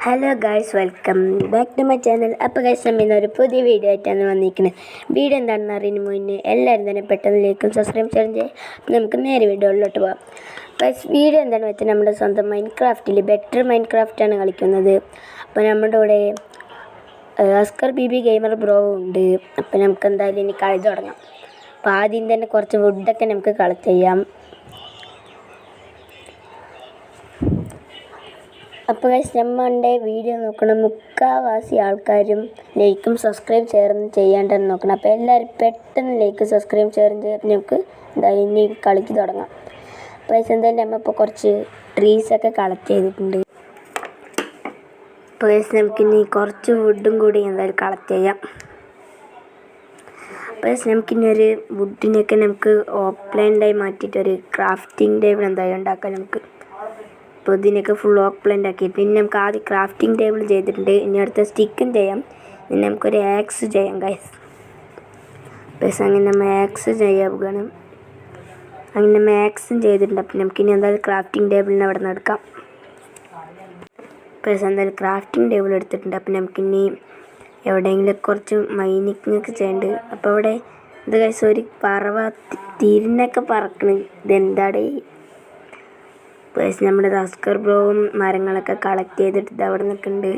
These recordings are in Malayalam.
Hello guys, welcome back to my channel. അപ്പോൾ ഗൈസ്, നമ്മൾ ഇന്നൊരു പുതിയ വീഡിയോ ആയിട്ടാണ് വന്നിരിക്കുന്നത്. വീഡിയോ എന്താണെന്ന് അറിയുന്ന മുന്നേ എല്ലാവരും തന്നെ പെട്ടെന്ന് ലൈക്കും സബ്സ്ക്രൈബ് ചെയ്യാൻ നമുക്ക് നേരെ വീഡിയോയിലോട്ട് പോകാം. ഗൈസ്, വീഡിയോ എന്താണെന്ന് വെച്ചാൽ നമ്മുടെ സ്വന്തം മൈൻക്രാഫ്റ്റിൽ ബെറ്റർ മൈൻക്രാഫ്റ്റാണ് കളിക്കുന്നത്. അപ്പോൾ നമ്മുടെ കൂടെ അസ്കർ ബി ഗെയിമർ ബ്രോ ഉണ്ട്. അപ്പോൾ നമുക്ക് എന്തായാലും ഇനി കളി തുടങ്ങാം. അപ്പോൾ ആദ്യം തന്നെ കുറച്ച് വുഡൊക്കെ നമുക്ക് കളക്ട് ചെയ്യാം. അപ്പോൾ ഗൈസ്, നമ്മളുടെ വീഡിയോ നോക്കണം മുക്കാവാസി ആൾക്കാരും ലൈക്കും സബ്സ്ക്രൈബ് ചെയ്യാണ്ടെന്ന് നോക്കണം. അപ്പോൾ എല്ലാവരും പെട്ടെന്ന് ലൈക്ക് സബ്സ്ക്രൈബ് ചെയ്ത് നമുക്ക് എന്തായാലും ഇനി കളിക്ക് തുടങ്ങാം. അപ്പോൾ ഗൈസ്, എന്തായാലും നമ്മളിപ്പോൾ കുറച്ച് ട്രീസൊക്കെ കളക്ട് ചെയ്തിട്ടുണ്ട്. അപ്പോൾ ഗൈസ്, നമുക്കിനി കുറച്ച് വുഡും കൂടി എന്തായാലും കളക്ട് ചെയ്യാം. അപ്പോൾ ഗൈസ്, നമുക്കിനി ഒരു വുഡിനൊക്കെ നമുക്ക് ഓപ്ലൈൻഡായി മാറ്റിയിട്ടൊരു ക്രാഫ്റ്റിംഗ് ടേബിൾ എന്തായാലും ഉണ്ടാക്കാം നമുക്ക്. അപ്പോൾ ഇതിനൊക്കെ ഫുൾ ഓക്ക് പ്ലാന്റ് ആക്കിയിട്ട് ഇനി നമുക്ക് ആദ്യം ക്രാഫ്റ്റിംഗ് ടേബിൾ ചെയ്തിട്ടുണ്ട്. ഇനി അടുത്ത സ്റ്റിക്കും ചെയ്യാം. ഇനി നമുക്കൊരു ആക്സ് ചെയ്യാം ഗൈസ്. അങ്ങനെ നമ്മൾ ആക്സ് ചെയ്യാൻ പോകണം. അങ്ങനെ നമ്മൾ ആക്സും ചെയ്തിട്ടുണ്ട്. അപ്പം നമുക്കിനി എന്തായാലും ക്രാഫ്റ്റിംഗ് ടേബിളിന് അവിടെ നിന്ന് എടുക്കാം. എന്തായാലും ക്രാഫ്റ്റിംഗ് ടേബിൾ എടുത്തിട്ടുണ്ട്. അപ്പം നമുക്കിനി എവിടെയെങ്കിലും കുറച്ച് മൈനിങ്ങൊക്കെ ചെയ്യേണ്ടത്. അപ്പോൾ അവിടെ ഇത് ഗൈസ്, ഒരു പറവ തിരിനൊക്കെ പറക്കണ്. ഇതെന്താടേ? നമ്മുടെ അസ്കർ ബ്രോവും മരങ്ങളൊക്കെ കളക്ട് ചെയ്തിട്ട് അവിടെ നിൽക്കുന്നുണ്ട്.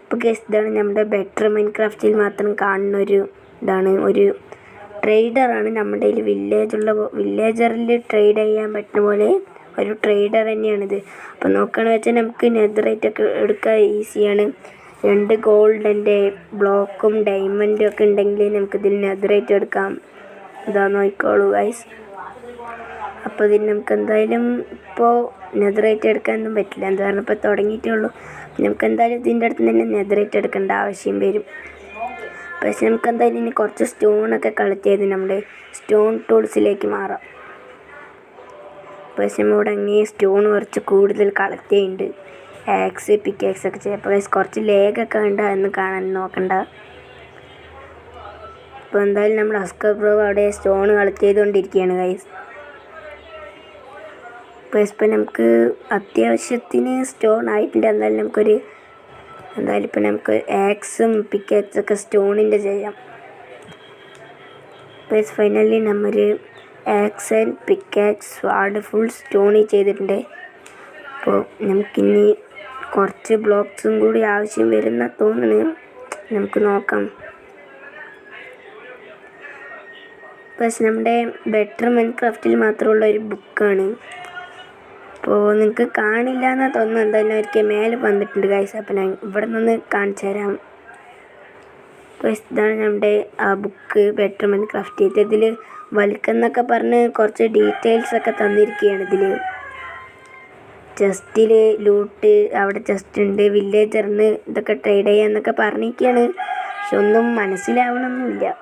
ഇപ്പോൾ ഗൈസ്, ഇതാണ് നമ്മുടെ ബെറ്റർ മൈൻക്രാഫ്റ്റിൽ മാത്രം കാണുന്ന ഒരു ഇതാണ്. ഒരു ട്രേഡറാണ് നമ്മുടെ കയ്യിൽ വില്ലേജറിൽ ട്രേഡ് ചെയ്യാൻ പറ്റുന്ന പോലെ ഒരു ട്രേഡർ തന്നെയാണിത്. അപ്പോൾ നോക്കുകയാണെന്ന് വെച്ചാൽ നമുക്ക് നെതറൈറ്റൊക്കെ എടുക്കാൻ ഈസിയാണ്. 2 ഗോൾഡിൻ്റെ ബ്ലോക്കും ഡയമണ്ടും ഒക്കെ ഉണ്ടെങ്കിൽ നമുക്കിതിൽ നെതറൈറ്റ് എടുക്കാം. ഇതാ നോക്കിക്കോളൂ ഗൈസ്. അപ്പോൾ ഇതിന് നമുക്ക് എന്തായാലും ഇപ്പോൾ നെതറൈറ്റ് എടുക്കാനൊന്നും പറ്റില്ല. എന്താ പറഞ്ഞാൽ ഇപ്പോൾ തുടങ്ങിയിട്ടേ ഉള്ളൂ. നമുക്ക് എന്തായാലും ഇതിൻ്റെ അടുത്ത് തന്നെ നെതറൈറ്റ് എടുക്കേണ്ട ആവശ്യം വരും. പക്ഷേ നമുക്ക് എന്തായാലും ഇനി കുറച്ച് സ്റ്റോണൊക്കെ കളക്ട് ചെയ്ത് നമ്മുടെ സ്റ്റോൺ ടൂൾസിലേക്ക് മാറാം. പക്ഷേ നമ്മളിവിടെ അങ്ങനെ സ്റ്റോൺ കുറച്ച് കൂടുതൽ കളക്ട് ചെയ്യുന്നുണ്ട്. ആക്സ് പിക്കാക്സ് ഒക്കെ ചെയ്യാം. അപ്പോൾ കുറച്ച് ലേഗൊക്കെ ഉണ്ട്, അതൊന്നും കാണാൻ നോക്കണ്ട. അപ്പോൾ എന്തായാലും നമ്മുടെ അസ്കർ ബ്രോ അവിടെ സ്റ്റോൺ കളക്ട് ചെയ്തുകൊണ്ടിരിക്കുകയാണ് ഗൈസ്. ഇപ്പോൾ നമുക്ക് അത്യാവശ്യത്തിന് സ്റ്റോൺ ആയിട്ടുണ്ട്. എന്തായാലും ഇപ്പോൾ നമുക്ക് ആക്സും പിക്കാക്സൊക്കെ സ്റ്റോണിൻ്റെ ചെയ്യാം. അപ്പോൾ ഫൈനലി നമ്മൾ axe and pickaxe sword full സ്റ്റോണി ചെയ്തിട്ടുണ്ട്. അപ്പോൾ നമുക്കിനി കുറച്ച് ബ്ലോക്സും കൂടി ആവശ്യം വരുന്ന തോന്നുന്നു. നമുക്ക് നോക്കാം. പക്ഷേ നമ്മുടെ ബെറ്റർ മൈൻക്രാഫ്റ്റിൽ മാത്രമുള്ള ഒരു ബുക്കാണ്. അപ്പോൾ നിങ്ങൾക്ക് കാണില്ല എന്നാണ് തോന്നുന്നു. എന്തായാലും ഒരിക്കൽ മേലെ വന്നിട്ടുണ്ട് ഗൈസ്. അപ്പോൾ ഞാൻ ഇവിടെ നിന്ന് കാണിച്ചു തരാം. ഇതാണ് നമ്മുടെ ആ ബുക്ക് ബെറ്റർ മൈൻക്രാഫ്റ്റ് ചെയ്ത്. ഇതിൽ വലിക്കെന്നൊക്കെ പറഞ്ഞ് കുറച്ച് ഡീറ്റെയിൽസൊക്കെ തന്നിരിക്കുകയാണ്. ഇതിൽ ചെസ്റ്റിൽ ലൂട്ട് അവിടെ ചെസ്റ്റ് ഉണ്ട്, വില്ലേജറിന് ഇതൊക്കെ ട്രേഡ് ചെയ്യാമെന്നൊക്കെ പറഞ്ഞിരിക്കുകയാണ്. പക്ഷെ ഒന്നും മനസ്സിലാവണമൊന്നുമില്ല.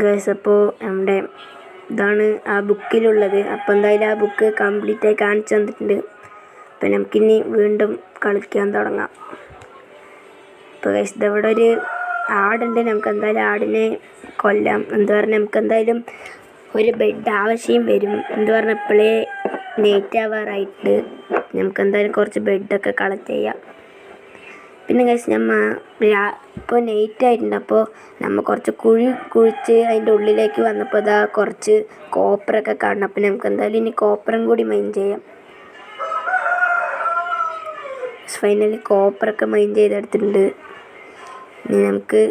ഗൈസ്, അപ്പോൾ നമ്മുടെ ഇതാണ് ആ ബുക്കിലുള്ളത്. അപ്പോൾ എന്തായാലും ആ ബുക്ക് കംപ്ലീറ്റായി കാണിച്ചു തന്നിട്ടുണ്ട്. അപ്പോൾ നമുക്കിനി വീണ്ടും കളിക്കാൻ തുടങ്ങാം. ഇപ്പോൾ ഗൈസ്, ഇതവിടെ ഒരു ആടുണ്ട്. നമുക്ക് എന്തായാലും ആടിനെ കൊല്ലാം. എന്താ പറഞ്ഞാൽ നമുക്ക് എന്തായാലും ഒരു ബെഡ് ആവശ്യം വരും. എന്താ പറഞ്ഞാൽ ഇപ്പോഴേ നൈറ്റ് ആവാറായിട്ട് നമുക്ക് എന്തായാലും കുറച്ച് ബെഡൊക്കെ കളക്ട് ചെയ്യാം. പിന്നെ ഗൈസ്, ഇപ്പോൾ നൈറ്റ് ആയിട്ടുണ്ട്. അപ്പോൾ നമ്മൾ കുറച്ച് കുഴിച്ച് അതിൻ്റെ ഉള്ളിലേക്ക് വന്നപ്പോൾ ഇതാ കുറച്ച് കോപ്പറൊക്കെ കാണണം. അപ്പോൾ നമുക്ക് എന്തായാലും ഇനി കോപ്പറും കൂടി മൈൻ ചെയ്യാം. ഫൈനലി കോപ്പറൊക്കെ മൈൻ ചെയ്തെടുത്തിട്ടുണ്ട്. ഇനി നമുക്ക്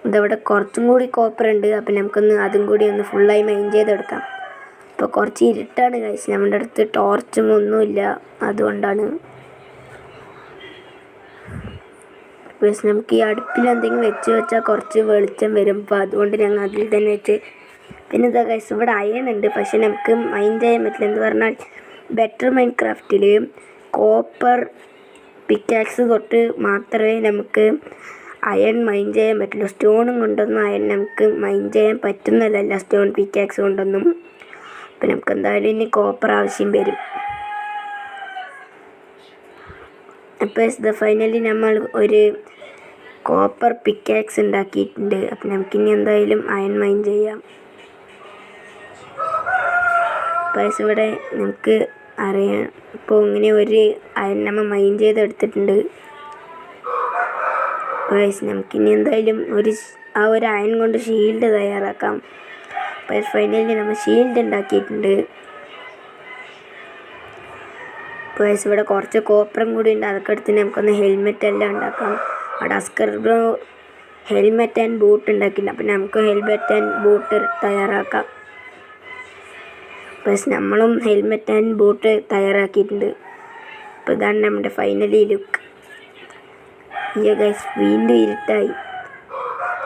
ഇതവിടെ കുറച്ചും കൂടി കോപ്പറുണ്ട്. അപ്പോൾ നമുക്കൊന്ന് അതും കൂടി ഒന്ന് ഫുള്ളായി മൈൻ ചെയ്തെടുക്കാം. അപ്പോൾ കുറച്ച് ഇരുട്ടാണ് ഗൈസ്. നമ്മുടെ അടുത്ത് ടോർച്ചും ഒന്നുമില്ല, അതുകൊണ്ടാണ്. പക്ഷേ നമുക്ക് ഈ അടുപ്പിൽ എന്തെങ്കിലും വെച്ചാൽ കുറച്ച് വെളിച്ചം വരും. അപ്പോൾ അതുകൊണ്ട് ഞങ്ങൾ അതിൽ തന്നെ വെച്ച്. പിന്നെ ഇതാ ഗൈസ്, ഇവിടെ അയൺ ഉണ്ട്. പക്ഷേ നമുക്ക് മൈൻ ചെയ്യാൻ പറ്റില്ല. എന്ന് പറഞ്ഞാൽ ബെറ്റർ മൈൻക്രാഫ്റ്റിൽ കോപ്പർ പിക്കാക്സ് തൊട്ട് മാത്രമേ നമുക്ക് അയൺ മൈൻ ചെയ്യാൻ പറ്റുള്ളൂ. സ്റ്റോണും കൊണ്ടൊന്നും അയൺ നമുക്ക് മൈൻ ചെയ്യാൻ പറ്റുന്നതല്ല, സ്റ്റോൺ പിക്കാക്സ് കൊണ്ടൊന്നും. അപ്പോൾ നമുക്ക് എന്തായാലും ഇനി കോപ്പർ ആവശ്യം വരും. അപ്പോൾ ഇത് ഫൈനലി നമ്മൾ ഒരു കോപ്പർ പിക്കാക്സ് ഉണ്ടാക്കിയിട്ടുണ്ട്. അപ്പം നമുക്കിനി എന്തായാലും അയൺ മൈൻ ചെയ്യാം. അപ്പോൾ ഇവിടെ നമുക്ക് അറിയാം. ഇപ്പോൾ ഇങ്ങനെ ഒരു നമ്മൾ മൈൻഡ് ചെയ്തെടുത്തിട്ടുണ്ട്. നമുക്കിനി എന്തായാലും ഒരു അയൺ കൊണ്ട് ഷീൽഡ് തയ്യാറാക്കാം. അപ്പോൾ ഫൈനലി നമ്മൾ ഷീൽഡ് ഉണ്ടാക്കിയിട്ടുണ്ട്. ഇപ്പോൾ ഇവിടെ കുറച്ച് കോപ്പറും കൂടി ഉണ്ട്. അതൊക്കെ എടുത്ത് നമുക്കൊന്ന് ഹെൽമെറ്റ് എല്ലാം ഉണ്ടാക്കാം. അവിടെ Askar bro helmet and boot ഉണ്ടാക്കിയിട്ടുണ്ട്. അപ്പോൾ നമുക്ക് ഹെൽമെറ്റ് ആൻഡ് ബൂട്ട് തയ്യാറാക്കാം. നമ്മളും ഹെൽമെറ്റ് ആൻഡ് ബൂട്ട് തയ്യാറാക്കിയിട്ടുണ്ട്. അപ്പോൾ ഇതാണ് നമ്മുടെ ഫൈനലി ലുക്ക്. ഗൈസ് വീണ്ടും ഇരുട്ടായി.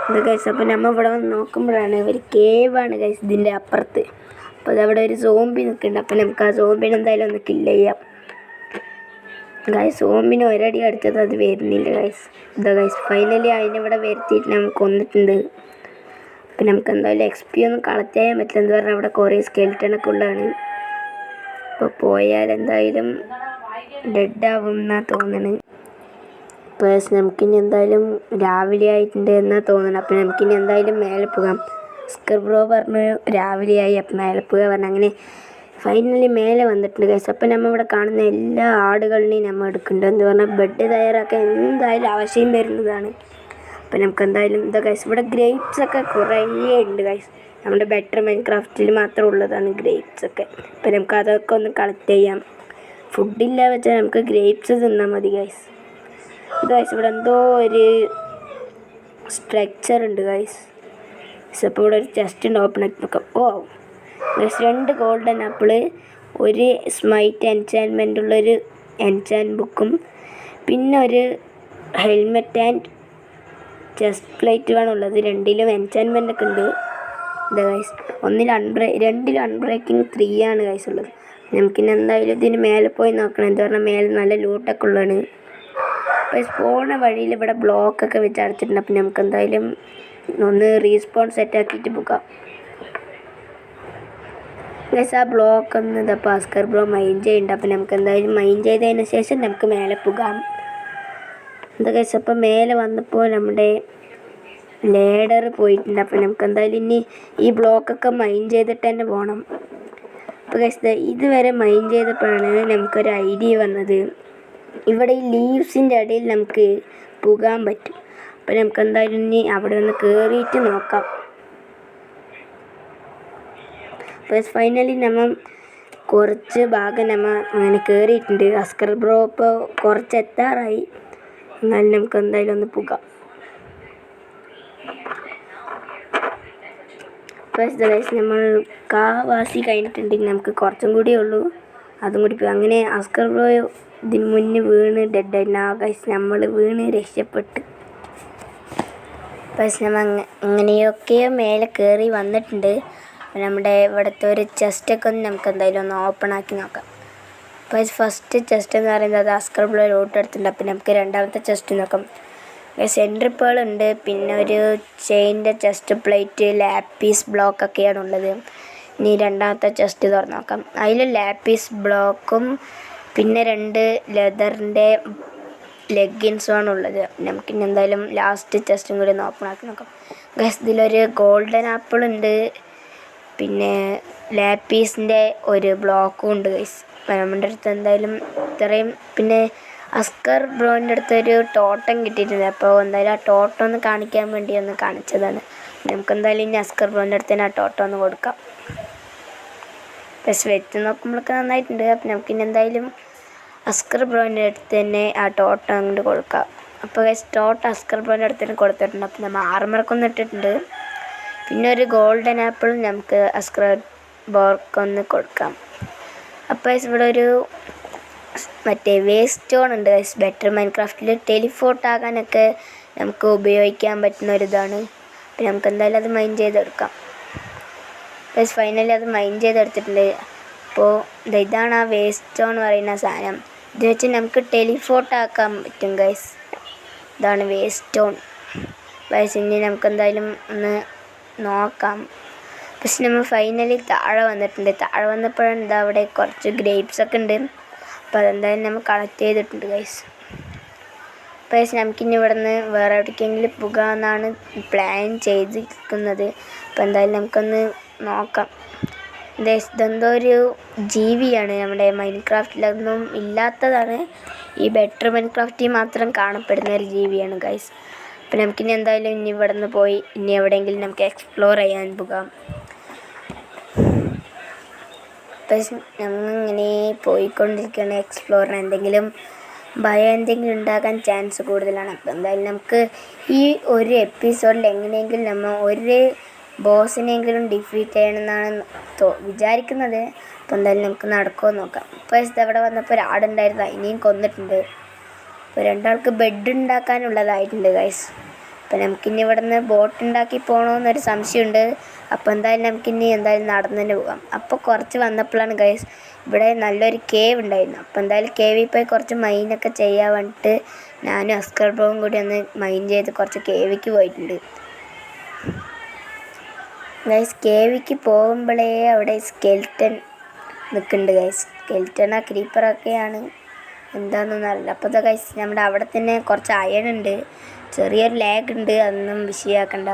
ഇത് ഗൈസ് അപ്പോൾ നമ്മൾ ഇവിടെ വന്ന് നോക്കുമ്പോഴാണ് ഒരു കേവാണ് ഗൈസ് ഇതിൻ്റെ അപ്പുറത്ത്. അപ്പോൾ അതവിടെ ഒരു സോംബി നിൽക്കുന്നുണ്ട്. അപ്പോൾ നമുക്ക് ആ സോംബിനെ എന്തായാലും ഒന്ന് കില്ല് ചെയ്യാം. ഗൈസ് സോംബിന് ഒരടി അടിച്ചത് അത് വരുന്നില്ല ഗൈസ്. ഇതാ ഗൈസ് ഫൈനലി അതിനിവിടെ വരുത്തിയിട്ട് നമുക്ക് കൊന്നിട്ടുണ്ട്. അപ്പം നമുക്ക് എന്തായാലും XP ഒന്നും കളക്ട് ചെയ്യാൻ പറ്റില്ല. എന്താ പറഞ്ഞാൽ അവിടെ കുറേ സ്കെൽറ്റനൊക്കെ ഉള്ളതാണ്. ഇപ്പോൾ പോയാൽ എന്തായാലും ഡെഡാവും എന്നാണ് തോന്നുന്നത്. നമുക്കിനി എന്തായാലും രാവിലെ ആയിട്ടുണ്ട് എന്നാണ് തോന്നുന്നത്. അപ്പോൾ നമുക്കിനി എന്തായാലും മേലെ പോകാം. അസ്കർ ബ്രോ പറഞ്ഞു രാവിലെയായി, അപ്പം മേലെ പോകാൻ പറഞ്ഞു. അങ്ങനെ ഫൈനലി മേലെ വന്നിട്ടുണ്ട് ഗൈസ്. അപ്പം നമ്മൾ ഇവിടെ കാണുന്ന എല്ലാ ആടുകളിനെയും നമ്മൾ എടുക്കുന്നുണ്ട്. എന്ന് പറഞ്ഞാൽ ബെഡ് തയ്യാറാക്കാൻ എന്തായാലും ആവശ്യം വരുന്നതാണ്. അപ്പം നമുക്ക് എന്തായാലും ഇതാ ഗൈസ് ഇവിടെ ഗ്രേപ്സൊക്കെ കുറേ ഉണ്ട് ഗൈസ്. നമ്മുടെ ബെറ്റർ മൈൻക്രാഫ്റ്റിൽ മാത്രം ഉള്ളതാണ് ഗ്രേപ്സൊക്കെ. അപ്പം നമുക്ക് അതൊക്കെ ഒന്ന് കളക്ട് ചെയ്യാം. ഫുഡില്ല വെച്ചാൽ നമുക്ക് ഗ്രേപ്സ് തിന്നാൽ മതി ഗൈസ്. ഗൈസ് ഇവിടെ എന്തോ ഒരു സ്ട്രക്ചർ ഉണ്ട് ഗൈസ്. അപ്പോൾ ഇവിടെ ഒരു ചെസ്റ്റ് ഉണ്ട്. ഓപ്പൺ ആക്കി നോക്കാം. ഓ ഗൈസ് 2 ഗോൾഡൻ ആപ്പിള്, ഒരു സ്മൈറ്റ് എൻചാൻമെൻ്റ് ഉള്ളൊരു എൻചാൻ ബുക്കും, പിന്നെ ഒരു ഹെൽമെറ്റ് ആൻഡ് ചെസ്റ്റ് പ്ലേറ്റുമാണ് ഉള്ളത്. 2ലും എൻചാൻമെൻ്റ് ഒക്കെ ഉണ്ട്. ഇതാ ഗൈസ് 2ലും അൺബ്രേക്കിംഗ് 3 ആണ് ഗൈസ് ഉള്ളത്. നമുക്കിനി എന്തായാലും ഇതിന് മേലെ പോയി നോക്കണം. എന്താ പറഞ്ഞാൽ മേലെ നല്ല ലൂട്ടൊക്കെ ഉള്ളതാണ്. അപ്പോൾ പോണ വഴിയിൽ ഇവിടെ ബ്ലോക്കൊക്കെ വെച്ച് അടച്ചിട്ടുണ്ട്. അപ്പം നമുക്ക് എന്തായാലും ഒന്ന് റീസ്പോൺ സെറ്റാക്കിയിട്ട് പോകാം ഗൈസ്. ആ ബ്ലോക്ക് ഒന്ന് ഇതപ്പോൾ അസ്കർ ബ്രോ മൈൻഡ് ചെയ്യുന്നുണ്ട്. അപ്പം നമുക്ക് എന്തായാലും മൈൻഡ് ചെയ്തതിന് ശേഷം നമുക്ക് മേലെ പോകാം. എന്താ ഗൈസ് അപ്പോൾ മേലെ വന്നപ്പോൾ നമ്മുടെ ലേഡർ പോയിട്ടുണ്ട്. അപ്പം നമുക്ക് എന്തായാലും ഇനി ഈ ബ്ലോക്കൊക്കെ മൈൻഡ് ചെയ്തിട്ട് തന്നെ പോകണം. അപ്പോൾ ഗൈസ് ഇതുവരെ മൈൻഡ് ചെയ്തപ്പോഴാണ് നമുക്കൊരു ഐഡിയ വന്നത്. ഇവിടെ ഈ ലീവ്സിൻ്റെ ഇടയിൽ നമുക്ക് പോകാൻ പറ്റും. അപ്പോൾ നമുക്ക് എന്തായാലും ഇനി അവിടെ ഒന്ന് കയറിയിട്ട് നോക്കാം. അപ്പോൾ ഫൈനലി നമ്മൾ കുറച്ച് ഭാഗം നമ്മൾ അങ്ങനെ കയറിയിട്ടുണ്ട്. അസ്കർ ബ്രോ ഇപ്പോൾ കുറച്ച് എത്താറായി. എന്നാലും നമുക്ക് എന്തായാലും ഒന്ന് പോകാം. അപ്പോൾ നമ്മൾ കാവാസി കഴിഞ്ഞിട്ടുണ്ടെങ്കിൽ നമുക്ക് കുറച്ചും കൂടിയേ ഉള്ളൂ. അതും കൂടി പോയി. അങ്ങനെ അസ്കർ ബ്രോ ഇതിന് മുന്നേ വീണ് ഡെഡായിരുന്നു. ആ ഗൈസ് നമ്മൾ വീണ് രക്ഷപ്പെട്ട്. പക്ഷെ നമ്മൾ അങ്ങനെയൊക്കെയോ മേലെ കയറി വന്നിട്ടുണ്ട്. നമ്മുടെ ഇവിടുത്തെ ഒരു ചെസ്റ്റൊക്കെ ഒന്ന് നമുക്ക് എന്തായാലും ഒന്ന് ഓപ്പൺ ആക്കി നോക്കാം. അപ്പോൾ ഫസ്റ്റ് ചെസ്റ്റ് എന്ന് പറയുന്നത് അത് അസ്കർ ബ്രോ ലോട്ട് എടുത്തിട്ടുണ്ട്. അപ്പം നമുക്ക് രണ്ടാമത്തെ ചെസ്റ്റ് നോക്കാം. സെൻട്രി പേൾ ഉണ്ട്, പിന്നെ ഒരു ചെയിൻ്റെ ചെസ്റ്റ് പ്ലേറ്റ്, ലാപ്പീസ് ബ്ലോക്കൊക്കെയാണ് ഉള്ളത്. ഇനി രണ്ടാമത്തെ ചെസ്റ്റ് തുറന്ന് നോക്കാം. അതിൽ ലാപ്പീസ് ബ്ലോക്കും പിന്നെ 2 ലെതറിൻ്റെ ലെഗിൻസുമാണ് ഉള്ളത്. നമുക്കിനി എന്തായാലും ലാസ്റ്റ് ചെസ്റ്റും കൂടി ഒന്ന് ഓപ്പൺ ആക്കി നോക്കാം. ഗൈസ് ഇതിലൊരു ഗോൾഡൻ ആപ്പിൾ ഉണ്ട്, പിന്നെ ലാപ്പീസിൻ്റെ ഒരു ബ്ലോക്കും ഉണ്ട് ഗൈസ്. അപ്പം നമ്മുടെ അടുത്ത് എന്തായാലും ഇത്രയും, പിന്നെ അസ്കർ ബ്രോൻ്റെ അടുത്തൊരു ടോട്ടം കിട്ടിയിട്ടുണ്ട്. അപ്പോൾ എന്തായാലും ആ ടോട്ടം ഒന്ന് കാണിക്കാൻ വേണ്ടി ഒന്ന് കാണിച്ചതാണ്. നമുക്ക് എന്തായാലും ഇനി അസ്കർ ബ്രോൻ്റെ അടുത്ത് തന്നെ ആ ടോട്ടം ഒന്ന് കൊടുക്കാം. പക്ഷെ വെച്ച് നോക്കുമ്പോഴൊക്കെ നന്നായിട്ടുണ്ട്. അപ്പം നമുക്കിനി എന്തായാലും അസ്കർ ബ്രോൻ്റെ അടുത്ത് തന്നെ ആ ടോട്ടം അങ്ങോട്ട് കൊടുക്കാം. അപ്പോൾ ടോട്ടം അസ്കർ ബ്രോൻ്റെ അടുത്ത് തന്നെ കൊടുത്തിട്ടുണ്ട്. അപ്പം നമ്മൾ ആർമറൊക്കെ ഒന്ന് ഇട്ടിട്ടുണ്ട്. പിന്നെ ഒരു ഗോൾഡൻ ആപ്പിളും നമുക്ക് അസ്കർ ബ്രോക്കൊന്ന് കൊടുക്കാം. അപ്പോൾ ഇവിടെ ഒരു മറ്റേ വേസ്റ്റ് സ്റ്റോൺ ഉണ്ട് ഗൈസ്. ബെറ്റർ മൈൻക്രാഫ്റ്റിൽ ടെലിഫോർട്ട് ആകാനൊക്കെ നമുക്ക് ഉപയോഗിക്കാൻ പറ്റുന്ന ഒരിതാണ്. അപ്പം നമുക്ക് എന്തായാലും അത് മൈൻഡ് ചെയ്തെടുക്കാം. ഗൈസ് ഫൈനലി അത് മൈൻഡ് ചെയ്തെടുത്തിട്ടുണ്ട്. അപ്പോൾ ഇതാണ് ആ വേസ്റ്റ് സ്റ്റോൺ പറയുന്ന സാധനം. ഇത് വെച്ച് നമുക്ക് ടെലിഫോർട്ട് ആക്കാൻ പറ്റും ഗൈസ്. ഇതാണ് വേസ്റ്റ് സ്റ്റോൺ ഗൈസ്. ഇനി നമുക്ക് എന്തായാലും ഒന്ന് നോക്കാം. പക്ഷെ നമ്മൾ ഫൈനലി താഴെ വന്നിട്ടുണ്ട്. താഴെ വന്നപ്പോഴാണ് ഇതാ അവിടെ കുറച്ച് ഗ്രേപ്സൊക്കെ ഉണ്ട്. അപ്പോൾ അതെന്തായാലും നമ്മൾ കളക്ട് ചെയ്തിട്ടുണ്ട് ഗൈസ്. അപ്പോൾ നമുക്കിനി ഇവിടെ നിന്ന് വേറെ എവിടേക്കെങ്കിലും പോകാമെന്നാണ് പ്ലാൻ ചെയ്തിരിക്കുന്നത്. അപ്പോൾ എന്തായാലും നമുക്കൊന്ന് നോക്കാം. ഇതെന്തോ ഒരു ജീവിയാണ്, നമ്മുടെ മൈൻക്രാഫ്റ്റിലൊന്നും ഇല്ലാത്തതാണ്. ഈ ബെറ്റർ മൈൻക്രാഫ്റ്റിൽ മാത്രം കാണപ്പെടുന്ന ഒരു ജീവിയാണ് ഗൈസ്. അപ്പം നമുക്കിനി എന്തായാലും ഇനി ഇവിടെ നിന്ന് പോയി ഇനി എവിടെയെങ്കിലും നമുക്ക് എക്സ്പ്ലോർ ചെയ്യാൻ പോകാം. അപ്പം ഞങ്ങളിങ്ങനെ പോയിക്കൊണ്ടിരിക്കുകയാണ് എക്സ്പ്ലോറിന്. എന്തെങ്കിലും ഉണ്ടാകാൻ ചാൻസ് കൂടുതലാണ്. അപ്പം എന്തായാലും നമുക്ക് ഈ ഒരു എപ്പിസോഡിൽ എങ്ങനെയെങ്കിലും നമ്മൾ ഒരു ബോസിനെങ്കിലും ഡിഫീറ്റ് ചെയ്യണമെന്നാണ് വിചാരിക്കുന്നത്. അപ്പോൾ എന്തായാലും നമുക്ക് നടക്കുമോ നോക്കാം. ഇപ്പോൾ ഇവിടെ വന്നപ്പോൾ ഒരാടുണ്ടായിരുന്നു, അതിനെയും കൊന്നിട്ടുണ്ട്. അപ്പോൾ രണ്ടാൾക്ക് ബെഡ് ഉണ്ടാക്കാനുള്ളതായിട്ടുണ്ട് ഗൈസ്. അപ്പോൾ നമുക്കിനി ഇവിടെ നിന്ന് ബോട്ട് ഉണ്ടാക്കി പോകണമെന്നൊരു സംശയമുണ്ട്. അപ്പോൾ എന്തായാലും നടന്നു തന്നെ പോകാം. അപ്പോൾ കുറച്ച് വന്നപ്പോഴാണ് ഗൈസ് ഇവിടെ നല്ലൊരു കേവ് ഉണ്ടായിരുന്നു. അപ്പോൾ എന്തായാലും കേവിൽ പോയി കുറച്ച് മൈനൊക്കെ ചെയ്യാൻ വേണ്ടിയിട്ട് ഞാനും അസ്കർ ബ്രോയും കൂടി ഒന്ന് മൈൻ ചെയ്ത് കുറച്ച് കേവിക്ക് പോയിട്ടുണ്ട് ഗൈസ്. കേവിക്ക് പോകുമ്പോഴേ അവിടെ സ്കെൽറ്റൻ നിൽക്കുന്നുണ്ട് ഗൈസ്. സ്കെൽറ്റനാ ക്രീപ്പറൊക്കെയാണ് എന്താണെന്നൊന്നും അറിയില്ല. അപ്പോൾ ഗൈസ് നമ്മുടെ അവിടെ തന്നെ കുറച്ച് അയൺ ഉണ്ട്, ചെറിയൊരു ലാഗ് ഉണ്ട്, അതൊന്നും വിഷയമാക്കണ്ട.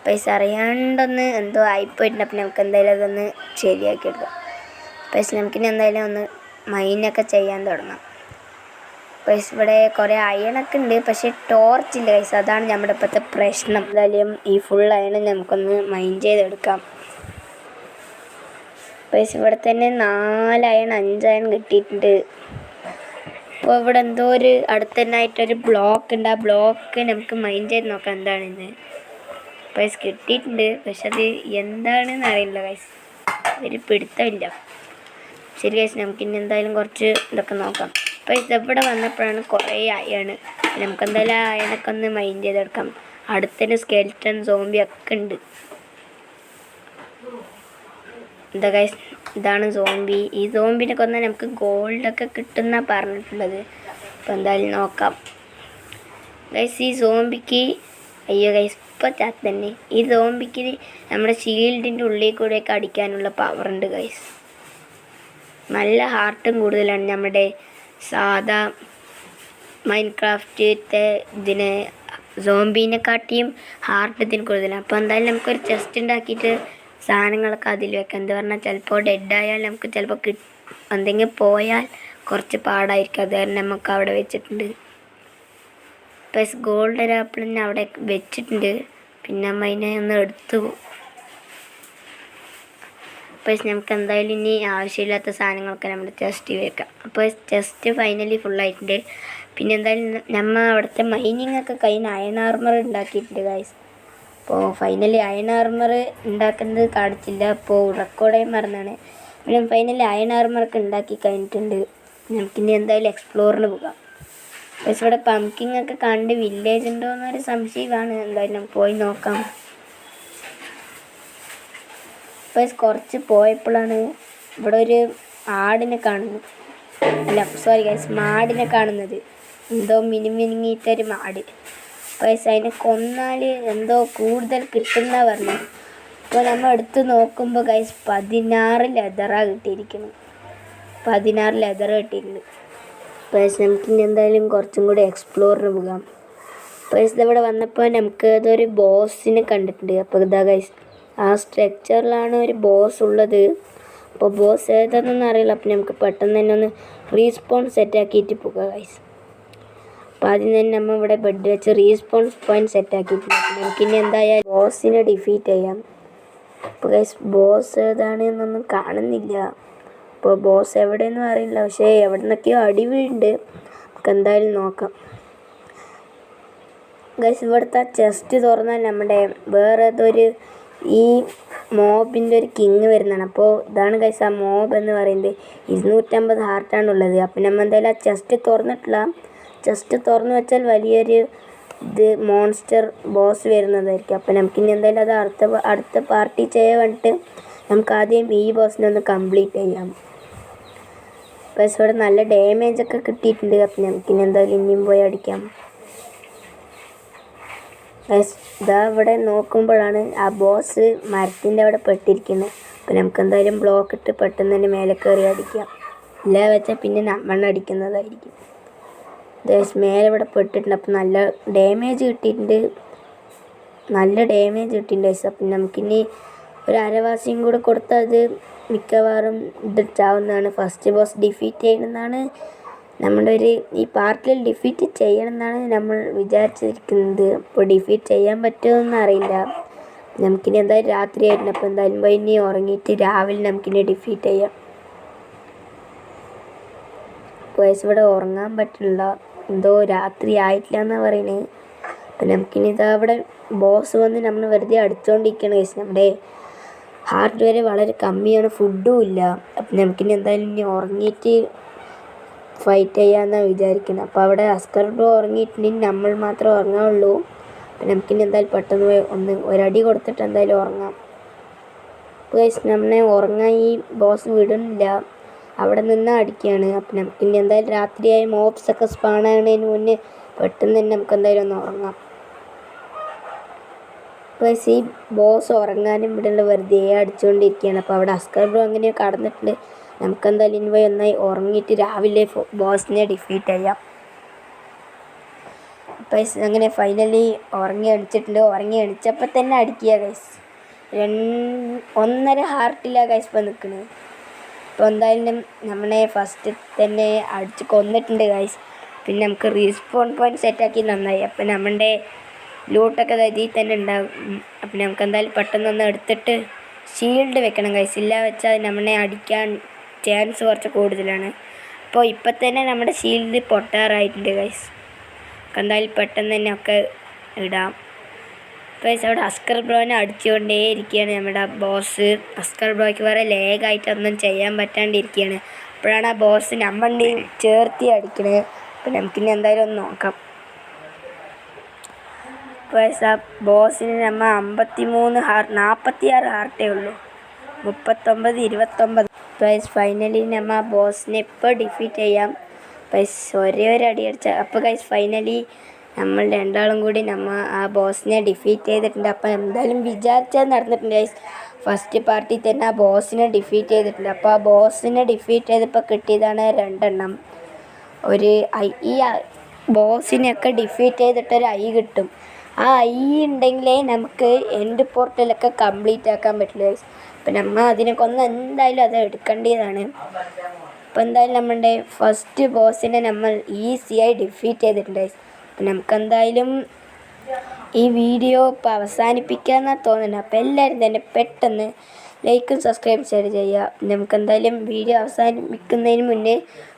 പൈസ അറിയാണ്ടൊന്ന് എന്തോ ആയിപ്പോയിട്ടുണ്ട്. അപ്പം നമുക്ക് എന്തായാലും അതൊന്ന് ശരിയാക്കി എടുക്കാം. പൈസ നമുക്കിനി എന്തായാലും ഒന്ന് മൈനൊക്കെ ചെയ്യാൻ തുടങ്ങാം. പൈസ ഇവിടെ കുറേ അയണൊക്കെ ഉണ്ട്, പക്ഷേ ടോർച്ചില്ല പൈസ. അതാണ് നമ്മുടെ ഇപ്പോഴത്തെ പ്രശ്നം. എന്തായാലും ഈ ഫുൾ അയൺ നമുക്കൊന്ന് മൈൻ ചെയ്തെടുക്കാം. പൈസ ഇവിടെ തന്നെ 4 അയൺ 5 അയൺ കിട്ടിയിട്ടുണ്ട്. അപ്പോൾ ഇവിടെ എന്തോ ഒരു അടുത്ത് തന്നെ ആയിട്ടൊരു ബ്ലോക്ക് ഉണ്ട്. ആ ബ്ലോക്ക് നമുക്ക് മൈൻ ചെയ്ത് നോക്കാം എന്താണെന്ന്. പൈസ കിട്ടിയിട്ടുണ്ട്, പക്ഷെ അത് എന്താണെന്ന് അറിയില്ല ഗൈസ്, ഒരു പിടുത്തമില്ല. ശരി ഗൈസ്, നമുക്കിനി എന്തായാലും കുറച്ച് ഇതൊക്കെ നോക്കാം. പൈസ ഇവിടെ വന്നപ്പോഴാണ് കുറേ അയൺ. നമുക്കെന്തായാലും ആ അയണൊക്കെ ഒന്ന് മൈൻ ചെയ്തെടുക്കാം. അടുത്തന്നെ സ്കെൽറ്റൻ സോംബി ഒക്കെ ഉണ്ട്. എന്താ ഗൈസ്, ഇതാണ് സോംബി. ഈ സോംബിനെ കൊന്നാൽ നമുക്ക് ഗോൾഡൊക്കെ കിട്ടുമെന്നാണ് പറഞ്ഞിട്ടുള്ളത്. അപ്പോൾ എന്തായാലും നോക്കാം ഗൈസ്. ഈ സോംബിക്ക് അയ്യോ ഗൈസ് ഇപ്പോൾ തന്നെ ഈ സോംബിക്ക് നമ്മുടെ ഷീൽഡിൻ്റെ ഉള്ളിൽ കൂടെയൊക്കെ അടിക്കാനുള്ള പവറുണ്ട് ഗൈസ്. നല്ല ഹാർട്ടും കൂടുതലാണ് നമ്മുടെ സാധാ മൈൻക്രാഫ്റ്റിലത്തെ ഇതിന് സോംബീനെക്കാട്ടിയും ഹാർട്ട് ഇതിന് കൂടുതലാണ്. അപ്പോൾ എന്തായാലും നമുക്കൊരു ചെസ്റ്റ് ഉണ്ടാക്കിയിട്ട് സാധനങ്ങളൊക്കെ അതിൽ വെക്കാം. എന്താ പറഞ്ഞാൽ ചിലപ്പോൾ ഡെഡായാൽ നമുക്ക് ചിലപ്പോൾ എന്തെങ്കിലും പോയാൽ കുറച്ച് പാടായിരിക്കും. അത് കാരണം നമുക്ക് അവിടെ വെച്ചിട്ടുണ്ട്. പ്ലസ് ഗോൾഡൻ ആപ്പിളിനെ അവിടെ വെച്ചിട്ടുണ്ട്. പിന്നെ അതിനെ ഒന്ന് എടുത്തു. അപ്പോൾ നമുക്ക് എന്തായാലും ഇനി ആവശ്യമില്ലാത്ത സാധനങ്ങളൊക്കെ നമ്മുടെ ചെസ്റ്റിൽ വെക്കാം. അപ്പോൾ ചെസ്റ്റ് ഫൈനലി ഫുള്ളായിട്ടുണ്ട്. പിന്നെ എന്തായാലും നമ്മൾ അവിടുത്തെ മൈനിങ് ഒക്കെ കഴിഞ്ഞ് അയൺ ആർമർ ഉണ്ടാക്കിയിട്ടുണ്ട് ഗൈസ്. അപ്പോൾ ഫൈനലി അയൺ ആർമർ ഉണ്ടാക്കുന്നത് കാണിച്ചില്ല, അപ്പോൾ റെക്കോർഡ് ചെയ്യാൻ മറന്നാണ്. പിന്നെ ഫൈനലി അയൺ ആർമറൊക്കെ ഉണ്ടാക്കി കഴിഞ്ഞിട്ടുണ്ട്. നമുക്കിനി എന്തായാലും എക്സ്പ്ലോറിന് പോകാം. പക്ഷെ ഇവിടെ പംകിങ് ഒക്കെ കണ്ട് വില്ലേജ് ഉണ്ടോ എന്നൊരു സംശയമാണ്. എന്തായാലും നമുക്ക് പോയി നോക്കാം. അപ്പോൾ കുറച്ച് പോയപ്പോഴാണ് ഇവിടെ ഒരു ആടിനെ കാണുന്നത്. അല്ല സോറി ഗൈസ്, മാടിനെ കാണുന്നത്. എന്തോ മിനിങ്ങിയിട്ടൊരു മാട്. പൈസ അതിനെ കൊന്നാൽ എന്തോ കൂടുതൽ കിട്ടുന്ന പറഞ്ഞു. അപ്പോൾ നമ്മൾ എടുത്ത് നോക്കുമ്പോൾ ഗൈസ് 16 ലെതറാണ് കിട്ടിയിരിക്കുന്നത്. 16 ലെതർ കിട്ടിയിട്ടുണ്ട്. പൈസ നമുക്കിനി എന്തായാലും കുറച്ചും കൂടി എക്സ്പ്ലോറിന് പോകാം. പൈസ ഇവിടെ വന്നപ്പോൾ നമുക്ക് അതൊരു ബോസിനെ കണ്ടിട്ടുണ്ട്. അപ്പോൾ ഇതാ ഗൈസ്, ആ സ്ട്രക്ചറിലാണ് ഒരു ബോസ് ഉള്ളത്. അപ്പോൾ ബോസ് ഏതാണെന്നൊന്നും അറിയില്ല. അപ്പോൾ നമുക്ക് പെട്ടെന്ന് തന്നെ ഒന്ന് റീസ്പോൺ സെറ്റാക്കിയിട്ട് പോകാം ഗൈസ്. അപ്പോൾ ആദ്യം തന്നെ നമ്മൾ ഇവിടെ ബെഡ് വെച്ച് റീസ്പോൺസ് പോയിൻറ്റ് സെറ്റാക്കിയിട്ടുണ്ട്. നമുക്കിനി എന്തായാലും ബോസിനെ ഡിഫീറ്റ് ചെയ്യാം. അപ്പോൾ ഗൈസ് ബോസ് ഏതാണെന്നൊന്നും കാണുന്നില്ല. അപ്പോൾ ബോസ് എവിടെയെന്നും അറിയില്ല, പക്ഷേ എവിടെ നിന്നൊക്കെയോ അടി വീഴുന്നുണ്ട്. നമുക്ക് എന്തായാലും നോക്കാം ഗൈസ്. ഇവിടുത്തെ ചെസ്റ്റ് തുറന്നാൽ നമ്മുടെ വേറെ ഏതൊരു ഈ മോബിൻ്റെ ഒരു കിങ് വരുന്നതാണ്. അപ്പോൾ ഇതാണ് ഗൈസ് ആ മോബ് എന്ന് പറയുന്നത്. 250 ഹാർട്ടാണുള്ളത്. അപ്പോൾ നമ്മൾ എന്തായാലും ആ ചെസ്റ്റ് തുറന്നിട്ടില്ല. ചെസ്റ്റ് തുറന്ന് വെച്ചാൽ വലിയൊരു മോൺസ്റ്റർ ബോസ് വരുന്നതായിരിക്കും. അപ്പോൾ നമുക്കിനി എന്തായാലും അത് അടുത്ത പാർട്ടി ചെയ്യാൻ വേണ്ടിയിട്ട് നമുക്ക് ആദ്യം ഈ ബോസിനെ ഒന്ന് കംപ്ലീറ്റ് ചെയ്യാം. പക്ഷേ ഇവിടെ നല്ല ഡാമേജൊക്കെ കിട്ടിയിട്ടുണ്ട്. അപ്പം നമുക്കിനി എന്തായാലും ഇനിയും പോയി അടിക്കാം. ഇതാ ഇവിടെ നോക്കുമ്പോഴാണ് ആ ബോസ് മരത്തിൻ്റെ അവിടെ പെട്ടിരിക്കുന്നത്. അപ്പോൾ നമുക്ക് എന്തായാലും ബ്ലോക്ക് ഇട്ട് പെട്ടെന്ന് തന്നെ മേലെ കയറി അടിക്കാം. ഇല്ല വെച്ചാൽ പിന്നെ നമ്മൾ അടിക്കുന്നതായിരിക്കും. മേലെ ഇവിടെ പെട്ടിട്ടുണ്ട്. അപ്പം നല്ല ഡാമേജ് കിട്ടിയിട്ടുണ്ട്. അപ്പം നമുക്കിനി ഒരു അരവാസിയും കൂടെ കൊടുത്താൽ അത് മിക്കവാറും ചാവുന്നതാണ്. ഫസ്റ്റ് ബോസ് ഡിഫീറ്റ് ചെയ്യണമെന്നാണ് നമ്മുടെ ഈ പാർട്ടിൽ ഡിഫീറ്റ് ചെയ്യണമെന്നാണ് നമ്മൾ വിചാരിച്ചിരിക്കുന്നത്. അപ്പോൾ ഡിഫീറ്റ് ചെയ്യാൻ പറ്റുമെന്ന് അറിയില്ല. നമുക്കിനി എന്തായാലും രാത്രി ആയിരുന്നു. അപ്പോൾ എന്തായാലും പോയി ഇനി ഉറങ്ങിയിട്ട് രാവിലെ നമുക്കിനി ഡിഫീറ്റ് ചെയ്യാം. ഗൈസ് ഇവിടെ ഉറങ്ങാൻ പറ്റില്ല, എന്തോ രാത്രി ആയിട്ടില്ല എന്നാണ് പറയുന്നത്. അപ്പം നമുക്കിനി ഇതാ അവിടെ ബോസ് വന്ന് നമ്മൾ വെറുതെ അടിച്ചുകൊണ്ടിരിക്കുകയാണ് ഗൈസ്. നമ്മുടെ ഹാർട്ട് വരെ വളരെ കമ്മിയാണ്, ഫുഡും ഇല്ല. അപ്പം നമുക്കിനി എന്തായാലും ഇനി ഉറങ്ങിയിട്ട് ഫൈറ്റ് ചെയ്യാമെന്നാണ് വിചാരിക്കുന്നത്. അപ്പോൾ അവിടെ അസ്കർ ബ്രോ ഉറങ്ങിയിട്ടുണ്ടെങ്കിൽ നമ്മൾ മാത്രമേ ഉറങ്ങാവുള്ളൂ. അപ്പം നമുക്കിനി എന്തായാലും പെട്ടെന്ന് പോയി ഒരടി കൊടുത്തിട്ട് എന്തായാലും ഉറങ്ങാം. ഗൈസ് നമ്മളെ ഉറങ്ങാൻ ഈ ബോസ് വിടുന്നില്ല, അവിടെ നിന്ന് അടിക്കുകയാണ്. അപ്പം നമുക്കിനി എന്തായാലും രാത്രിയായി മോബ്സൊക്കെ സ്പാണാകുന്നതിന് മുന്നേ പെട്ടെന്ന് തന്നെ നമുക്ക് എന്തായാലും ഒന്ന് ഉറങ്ങാം. ഗൈസ് ഈ ബോസ് ഉറങ്ങാനും ഇവിടെ വെറുതെ അടിച്ചുകൊണ്ടിരിക്കുകയാണ്. അപ്പോൾ അവിടെ അസ്കർ ബ്രോ അങ്ങനെ കടന്നിട്ടുണ്ട്. നമുക്കെന്തായാലും ഇനി പോയി ഒന്നായി ഉറങ്ങിയിട്ട് രാവിലെ ബോസിനെ ഡിഫീറ്റ് ചെയ്യാം. ഗൈസ് അങ്ങനെ ഫൈനലി ഉറങ്ങി അടിച്ചിട്ടുണ്ട്. ഉറങ്ങി അടിച്ചപ്പോൾ തന്നെ അടിക്കുക ഗൈസ്. 1.5 ഹാർട്ടിലാണ് ഗൈസ് ഇപ്പോൾ നിൽക്കുന്നത്. അപ്പോൾ എന്തായാലും നമ്മളെ ഫസ്റ്റ് തന്നെ അടിച്ച് കൊന്നിട്ടുണ്ട് ഗൈസ്. പിന്നെ നമുക്ക് റീസ്പോൺ പോയിൻറ്റ് സെറ്റാക്കി നന്നായി. അപ്പം നമ്മുടെ ലൂട്ടൊക്കെ ഇതിൽ തന്നെ ഉണ്ടാകും. അപ്പം നമുക്ക് എന്തായാലും പെട്ടെന്നൊന്ന് എടുത്തിട്ട് ഷീൽഡ് വെക്കണം ഗൈസ്. ഇല്ല വെച്ചാൽ നമ്മളെ അടിക്കാൻ ചാൻസ് കുറച്ച് കൂടുതലാണ്. അപ്പോൾ ഇപ്പം തന്നെ നമ്മുടെ ഷീൽഡ് പൊട്ടാറായിട്ടുണ്ട് ഗൈസ്. എന്തായാലും പെട്ടെന്ന് തന്നെ ഒക്കെ ഇടാം. ഗൈസ് അവിടെ അസ്കർ ബ്രോനെ അടിച്ചുകൊണ്ടേ ഇരിക്കുകയാണ് നമ്മുടെ ബോസ്. അസ്കർ ബ്രോയ്ക്ക് വേറെ ലേഗായിട്ടൊന്നും ചെയ്യാൻ പറ്റാണ്ടിരിക്കുകയാണ്. അപ്പോഴാണ് ആ ബോസ് നമ്മളുടെ ചേർത്തി അടിക്കണത്. അപ്പം നമുക്കിനി എന്തായാലും ഒന്ന് നോക്കാം. ഗൈസ് ആ ബോസിന് നമ്മൾ 46 ഹാർട്ടേ ഉള്ളൂ, 39, 29. ഗൈസ് ഫൈനലി നമ്മൾ ആ ബോസിനെ ഇപ്പോൾ ഡിഫീറ്റ് ചെയ്യാം. ഗൈസ് ഒരേ ഒരു അടി അടിച്ച. അപ്പോൾ ഗൈസ് ഫൈനലി നമ്മൾ രണ്ടാളും കൂടി നമ്മൾ ആ ബോസിനെ ഡിഫീറ്റ് ചെയ്തിട്ടുണ്ട്. അപ്പം എന്തായാലും വിചാരിച്ചത് നടന്നിട്ടുണ്ട് ഗൈസ്. ഫസ്റ്റ് പാർട്ടി തന്നെ ആ ബോസിനെ ഡിഫീറ്റ് ചെയ്തിട്ടുണ്ട്. അപ്പോൾ ആ ബോസിനെ ഡിഫീറ്റ് ചെയ്തപ്പോൾ കിട്ടിയതാണ് 2 എണ്ണം. ഈ ബോസിനെയൊക്കെ ഡിഫീറ്റ് ചെയ്തിട്ടൊരു ഐ കിട്ടും. ആ ഐ ഉണ്ടെങ്കിലേ നമുക്ക് എൻഡ് പോർട്ടലൊക്കെ കംപ്ലീറ്റ് ആക്കാൻ പറ്റില്ല ഗൈസ്. അപ്പം നമ്മൾ അതിനൊക്കെ ഒന്ന് എന്തായാലും അത് എടുക്കേണ്ടതാണ്. അപ്പോൾ എന്തായാലും നമ്മളുടെ ഫസ്റ്റ് ബോസിനെ നമ്മൾ ഈസിയായി ഡിഫീറ്റ് ചെയ്തിട്ടുണ്ട് ഗൈസ്. അപ്പം നമുക്കെന്തായാലും ഈ വീഡിയോ ഇപ്പോൾ അവസാനിപ്പിക്കാമെന്നാണ് തോന്നുന്നത്. അപ്പോൾ എല്ലാവരും തന്നെ പെട്ടെന്ന് ലൈക്കും സബ്സ്ക്രൈബ് ഷെയർ ചെയ്യുക. നമുക്കെന്തായാലും വീഡിയോ അവസാനിപ്പിക്കുന്നതിന് മുന്നേ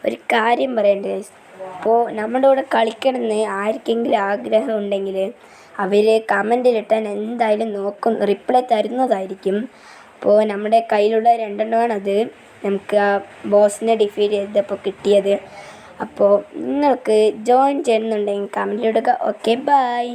ഒരു കാര്യം പറയേണ്ടത് ഗൈസ്. അപ്പോൾ നമ്മുടെ കൂടെ കളിക്കണമെന്ന് ആർക്കെങ്കിലും ആഗ്രഹം ഉണ്ടെങ്കിൽ അവർ കമൻറ്റിലിട്ടാൽ എന്തായാലും റിപ്ലൈ തരുന്നതായിരിക്കും. അപ്പോൾ നമ്മുടെ കയ്യിലുള്ള 2 എണ്ണമാണത് നമുക്ക് ആ ബോസിനെ ഡിഫീറ്റ് ചെയ്തപ്പോൾ കിട്ടിയത്. അപ്പോൾ നിങ്ങൾക്ക് ജോയിൻ ചെയ്യുന്നുണ്ടെങ്കിൽ കമൻറ്റിലിടുക. Okay bye.